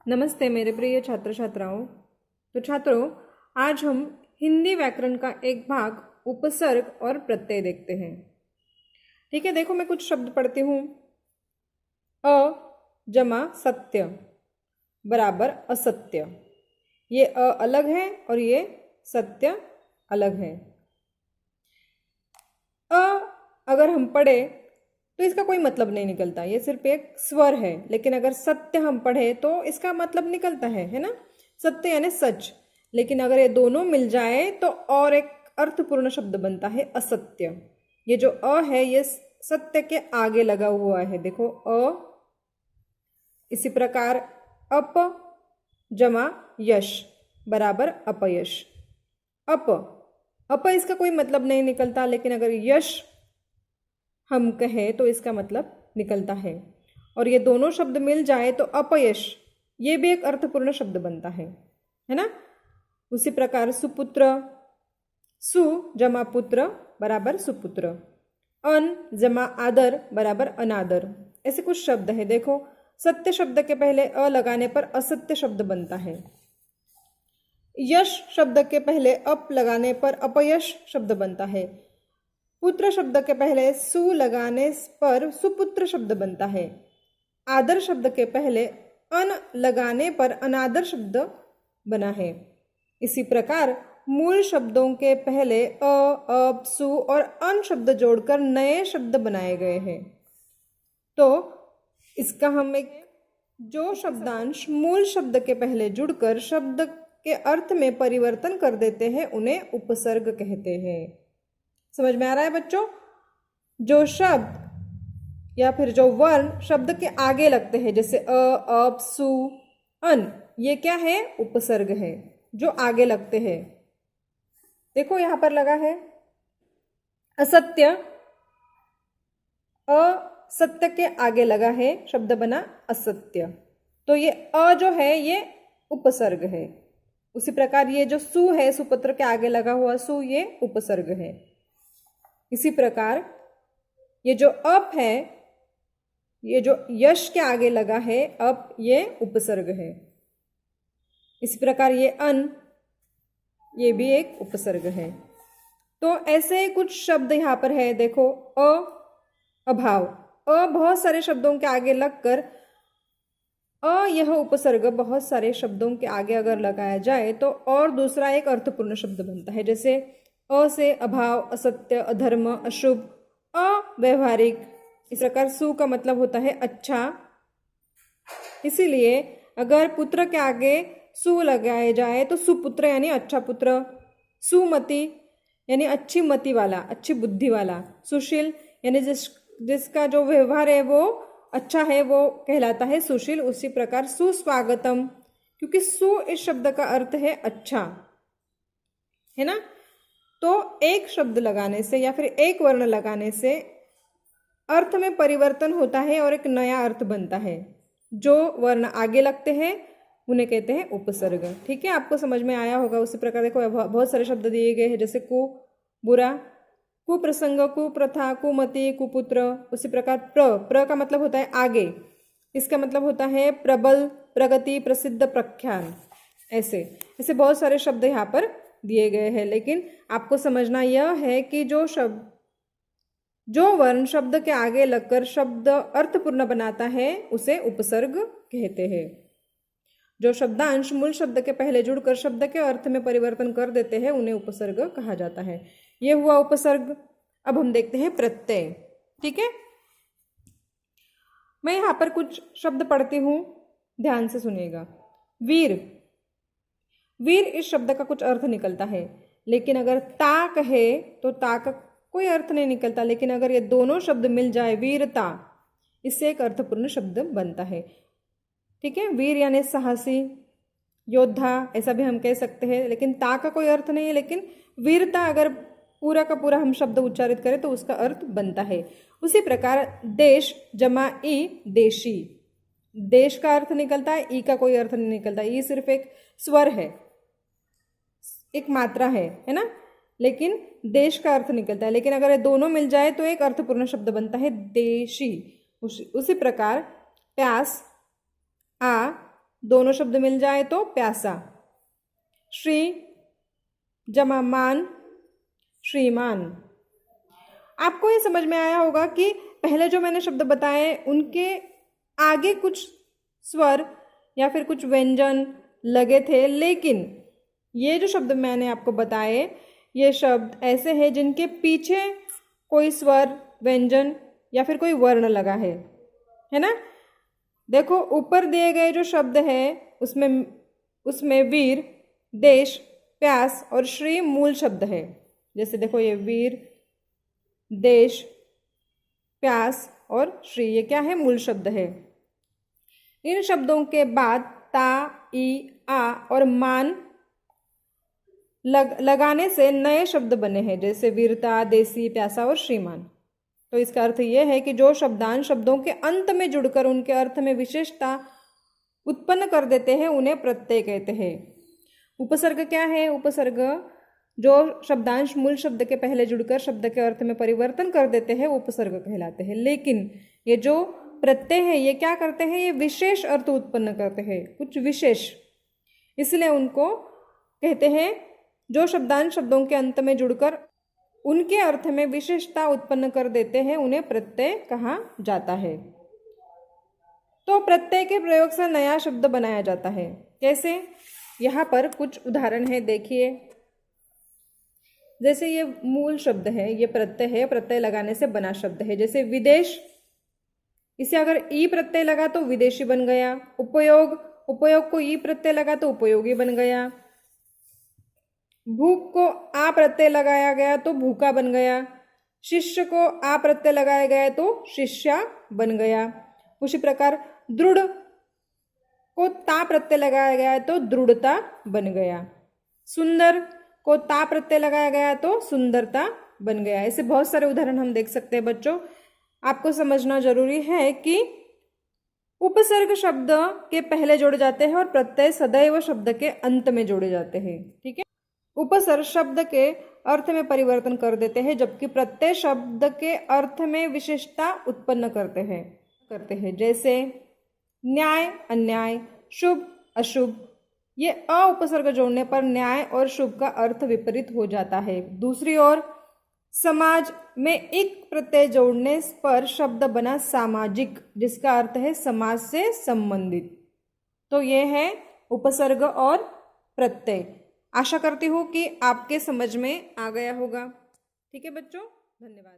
नमस्ते मेरे प्रिय छात्र छात्राओं। तो छात्रों, आज हम हिंदी व्याकरण का एक भाग उपसर्ग और प्रत्यय देखते हैं। ठीक है, देखो मैं कुछ शब्द पढ़ती हूँ। अ जमा सत्य बराबर असत्य। ये अ अलग है और ये सत्य अलग है। अ अगर हम पढ़े तो इसका कोई मतलब नहीं निकलता, ये सिर्फ एक स्वर है। लेकिन अगर सत्य हम पढ़े तो इसका मतलब निकलता है ना। सत्य यानी सच। लेकिन अगर ये दोनों मिल जाए तो और एक अर्थपूर्ण शब्द बनता है असत्य। ये जो अ है ये सत्य के आगे लगा हुआ है, देखो अ। इसी प्रकार अप जमा यश बराबर अपयश। अप इसका कोई मतलब नहीं निकलता, लेकिन अगर यश हम कहें तो इसका मतलब निकलता है। और ये दोनों शब्द मिल जाए तो अपयश, ये भी एक अर्थपूर्ण शब्द बनता है ना। उसी प्रकार सुपुत्र, सु जमा पुत्र बराबर सुपुत्र। अन जमा आदर बराबर अनादर। ऐसे कुछ शब्द है। देखो, सत्य शब्द के पहले अ लगाने पर असत्य शब्द बनता है। यश शब्द के पहले अप लगाने पर अपयश शब्द बनता है। पुत्र शब्द के पहले सु लगाने पर सुपुत्र शब्द बनता है। आदर शब्द के पहले अन लगाने पर अनादर शब्द बना है। इसी प्रकार मूल शब्दों के पहले अ, अप, सु और अन शब्द जोड़कर नए शब्द बनाए गए हैं। तो इसका हम एक जो शब्दांश मूल शब्द के पहले जुड़कर शब्द के अर्थ में परिवर्तन कर देते हैं उन्हें उपसर्ग कहते हैं। समझ में आ रहा है बच्चों? जो शब्द या फिर जो वर्ण शब्द के आगे लगते हैं, जैसे अ, अप, सु, अन, ये क्या है? उपसर्ग है जो आगे लगते हैं। देखो यहां पर लगा है असत्य, असत्य के आगे लगा है, शब्द बना असत्य। तो ये अ जो है ये उपसर्ग है। उसी प्रकार ये जो सु है, सुपुत्र के आगे लगा हुआ सु, ये उपसर्ग है। इसी प्रकार ये जो अप है, ये जो यश के आगे लगा है अप, ये उपसर्ग है। इस प्रकार ये अन, ये भी एक उपसर्ग है। तो ऐसे कुछ शब्द यहाँ पर है। देखो अ अभाव, अ बहुत सारे शब्दों के आगे लगकर यह उपसर्ग बहुत सारे शब्दों के आगे अगर लगाया जाए तो और दूसरा एक अर्थपूर्ण शब्द बनता है। जैसे अ से अभाव, असत्य, अधर्म, अशुभ, अव्यवहारिक। इस प्रकार सु का मतलब होता है अच्छा। इसीलिए अगर पुत्र के आगे सु लगाया जाए तो सुपुत्र यानी अच्छा पुत्र, सुमति यानी अच्छी मति वाला, अच्छी बुद्धि वाला, सुशील यानी जिसका जो व्यवहार है वो अच्छा है, वो कहलाता है सुशील। उसी प्रकार सुस्वागतम, क्योंकि सु इस शब्द का अर्थ है अच्छा, है ना। तो एक शब्द लगाने से या फिर एक वर्ण लगाने से अर्थ में परिवर्तन होता है और एक नया अर्थ बनता है। जो वर्ण आगे लगते हैं उन्हें कहते हैं उपसर्ग। ठीक है, आपको समझ में आया होगा। उसी प्रकार देखो बहुत सारे शब्द दिए गए हैं, जैसे कु बुरा, कुप्रसंग, कुप्रथा, कुमति, कुपुत्र। उसी प्रकार प्र का मतलब होता है आगे, इसका मतलब होता है प्रबल, प्रगति, प्रसिद्ध, प्रख्यान। ऐसे ऐसे बहुत सारे शब्द यहाँ पर दिए गए हैं। लेकिन आपको समझना यह है कि जो वर्ण शब्द के आगे लगकर शब्द अर्थपूर्ण बनाता है उसे उपसर्ग कहते हैं। जो शब्दांश मूल शब्द के पहले जुड़कर शब्द के अर्थ में परिवर्तन कर देते हैं उन्हें उपसर्ग कहा जाता है। यह हुआ उपसर्ग। अब हम देखते हैं प्रत्यय। ठीक है, मैं यहां पर कुछ शब्द पढ़ती हूं, ध्यान से सुनिएगा। वीर, वीर इस शब्द का कुछ अर्थ निकलता है, लेकिन अगर ता कहे तो ता का कोई अर्थ नहीं निकलता। लेकिन अगर ये दोनों शब्द मिल जाए, वीरता, इससे एक अर्थपूर्ण शब्द बनता है। ठीक है, वीर यानी साहसी, योद्धा, ऐसा भी हम कह सकते हैं। लेकिन ता का कोई अर्थ नहीं है, लेकिन वीरता अगर पूरा का पूरा हम शब्द उच्चारित करें तो उसका अर्थ बनता है। उसी प्रकार देश जमा ई, देशी, देश का अर्थ निकलता है, ई का कोई अर्थ नहीं निकलता। ई सिर्फ एक स्वर है, एक मात्रा है ना। लेकिन देश का अर्थ निकलता है। लेकिन अगर ये दोनों मिल जाए तो एक अर्थपूर्ण शब्द बनता है देशी। उसी प्रकार प्यास, आ, दोनों शब्द मिल जाए तो प्यासा। श्री जमा मान, श्रीमान। आपको ये समझ में आया होगा कि पहले जो मैंने शब्द बताए उनके आगे कुछ स्वर या फिर कुछ व्यंजन लगे थे, लेकिन ये जो शब्द मैंने आपको बताए ये शब्द ऐसे हैं जिनके पीछे कोई स्वर, व्यंजन या फिर कोई वर्ण लगा है ना। देखो ऊपर दिए गए जो शब्द है उसमें वीर, देश, प्यास और श्री मूल शब्द है। जैसे देखो ये वीर, देश, प्यास और श्री ये क्या है, मूल शब्द है। इन शब्दों के बाद ता, ई, आ और मान लगाने से नए शब्द बने हैं, जैसे वीरता, देसी, प्यासा और श्रीमान। तो इसका अर्थ यह है कि जो शब्दांश शब्दों के अंत में जुड़कर उनके अर्थ में विशेषता उत्पन्न कर देते हैं उन्हें प्रत्यय कहते हैं। उपसर्ग क्या है? उपसर्ग जो शब्दांश मूल शब्द के पहले जुड़कर शब्द के अर्थ में परिवर्तन कर देते हैं उपसर्ग कहलाते हैं। लेकिन ये जो प्रत्यय है ये क्या करते हैं? ये विशेष अर्थ उत्पन्न करते हैं, कुछ विशेष, इसलिए उनको कहते हैं जो शब्दांश शब्दों के अंत में जुड़कर उनके अर्थ में विशेषता उत्पन्न कर देते हैं उन्हें प्रत्यय कहा जाता है। तो प्रत्यय के प्रयोग से नया शब्द बनाया जाता है। कैसे? यहाँ पर कुछ उदाहरण है, देखिए। जैसे ये मूल शब्द है, ये प्रत्यय है, प्रत्यय लगाने से बना शब्द है। जैसे विदेश, इसे अगर ई प्रत्यय लगा तो विदेशी बन गया। उपयोग, उपयोग को ई प्रत्यय लगा तो उपयोगी बन गया। भूख को आ प्रत्यय लगाया गया तो भूखा बन गया। शिष्य को आ प्रत्यय लगाया गया तो शिष्या बन गया। उसी प्रकार दृढ़ को ता प्रत्यय लगाया गया तो दृढ़ता बन गया। सुंदर को ता प्रत्यय लगाया गया तो सुंदरता बन गया। ऐसे बहुत सारे उदाहरण हम देख सकते हैं। बच्चों, आपको समझना जरूरी है कि उपसर्ग शब्द के पहले जोड़े जाते हैं और प्रत्यय सदैव शब्द के अंत में जोड़े जाते हैं। ठीक है। उपसर्ग शब्द के अर्थ में परिवर्तन कर देते हैं, जबकि प्रत्यय शब्द के अर्थ में विशेषता उत्पन्न करते हैं। जैसे न्याय, अन्याय, शुभ, अशुभ। ये अ उपसर्ग जोड़ने पर न्याय और शुभ का अर्थ विपरीत हो जाता है। दूसरी ओर समाज में एक प्रत्यय जोड़ने पर शब्द बना सामाजिक, जिसका अर्थ है समाज से संबंधित। तो ये है उपसर्ग और प्रत्यय। आशा करती हूँ कि आपके समझ में आ गया होगा। ठीक है बच्चों, धन्यवाद।